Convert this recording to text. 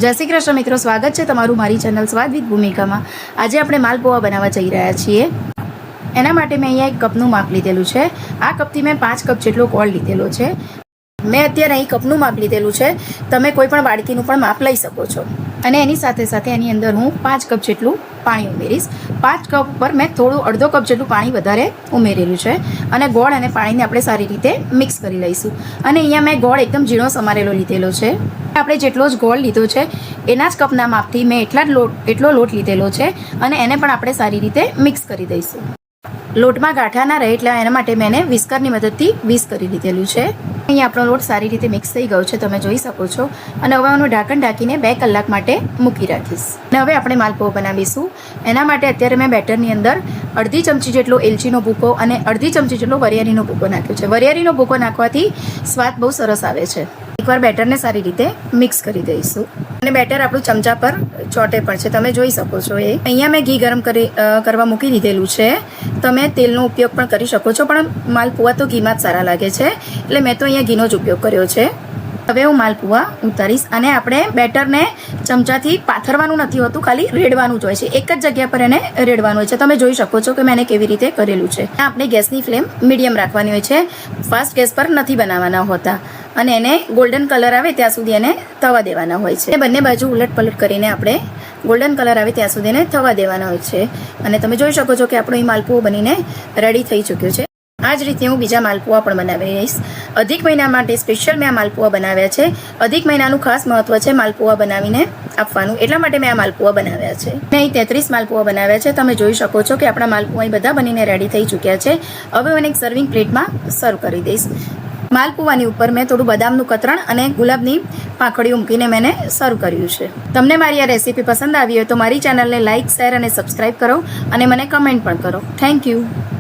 જય શ્રી કૃષ્ણ મિત્રો, સ્વાગત છે તમારું મારી ચેનલ સ્વાદ વિથ ભૂમિકામાં। આજે આપણે માલપુઆ બનાવવા જઈ રહ્યા છીએ। એના માટે મેં અહીંયા એક કપનું માપ લીધેલું છે। આ કપથી મેં 5 કપ જેટલો ગોળ લીધેલો છે। મેં અત્યારે અહીં કપનું માપ લીધેલું છે, તમે કોઈ પણ વાડકીનું પણ માપ લઈ શકો છો। અને એની સાથે સાથે એની અંદર હું 5 કપ જેટલું પાણી ઉમેરીશ। 5 કપ પર મેં થોડું અડધો કપ જેટલું પાણી વધારે ઉમેરેલું છે। અને ગોળ અને પાણીને આપણે સારી રીતે મિક્સ કરી લઈશું। અને અહીંયા મેં ગોળ એકદમ ઝીણો સમારેલો લીધેલો છે। આપણે જેટલો જ ગોળ લીધો છે એના જ કપના માપથી મેં એટલો લોટ લીધેલો છે અને એને પણ આપણે સારી રીતે મિક્સ કરી દઈશું। લોટમાં ગાંઠા ના રહે એટલે એના માટે મેં એને વિસ્કરની મદદથી વિસ્ક કરી લીધેલું છે। અહીં આપણો લોટ સારી રીતે મિક્સ થઈ ગયો છે, તમે જોઈ શકો છો। અને હવે આનું ઢાંકણ ઢાંકીને 2 કલાક માટે મૂકી રાખીશ। અને હવે આપણે માલપુઆ બનાવીશું। એના માટે અત્યારે મેં બેટરની અંદર અડધી ચમચી જેટલો એલચીનો ભૂકો અને અડધી ચમચી જેટલો વરિયાળીનો ભૂકો નાખ્યો છે। વરિયાળીનો ભૂકો નાખવાથી સ્વાદ બહુ સરસ આવે છે। એકવાર બેટરને સારી રીતે મિક્સ કરી દઈશું। અને બેટર આપણું ચમચા પર ચોટે પણ છે, તમે જોઈ શકો છો। અહીંયા મેં ઘી ગરમ કરવા મૂકી દીધેલું છે। તમે તેલનો ઉપયોગ પણ કરી શકો છો, પણ માલપુઆ તો ઘીમાં જ સારા લાગે છે, એટલે મેં તો અહીંયા ઘીનો જ ઉપયોગ કર્યો છે। હવે હું માલપુઆ ઉતારીશ અને આપણે બેટરને ચમચાથી પાથરવાનું નથી હોતું, ખાલી રેડવાનું જ હોય છે। એક જ જગ્યા પર એને રેડવાનું હોય છે। તમે જોઈ શકો છો કે મેં એને કેવી રીતે કરેલું છે। આપણે ગેસની ફ્લેમ મીડિયમ રાખવાની હોય છે, ફાસ્ટ ગેસ પર નથી બનાવવાના હોતા। અને એને ગોલ્ડન કલર આવે ત્યાં સુધી એને થવા દેવાના હોય છે। બંને બાજુ ઉલટ પલટ કરીને આપણે ગોલ્ડન કલર આવે ત્યાં સુધી એને થવા દેવાના હોય છે। અને તમે જોઈ શકો છો કે આપણો એ માલપુઓ બનીને રેડી થઈ ચૂક્યો છે। આ જ રીતે હું બીજા માલપુઆ પણ બનાવી રહીશ। અધિક મહિના માટે સ્પેશિયલ મેં આ માલપુઆ બનાવ્યા છે। અધિક મહિનાનું ખાસ મહત્વ છે માલપુઆ બનાવીને આપવાનું, એટલા માટે મેં આ માલપુઆ બનાવ્યા છે। મેં અહીં 33 માલપુઆ બનાવ્યા છે। તમે જોઈ શકો છો કે આપણા માલપુઆ બધા બનીને રેડી થઈ ચૂક્યા છે। હવે હું એક સર્વિંગ પ્લેટમાં સર્વ કરી દઈશ। માલપુઆની ઉપર મેં થોડું બદામનું કતરણ અને ગુલાબની પાંખડીઓ મૂકીને મેં સર્વ કર્યું છે। તમને મારી આ રેસીપી પસંદ આવી હોય તો મારી ચેનલને લાઇક, શેર અને સબસ્ક્રાઈબ કરો અને મને કમેન્ટ પણ કરો। Thank you.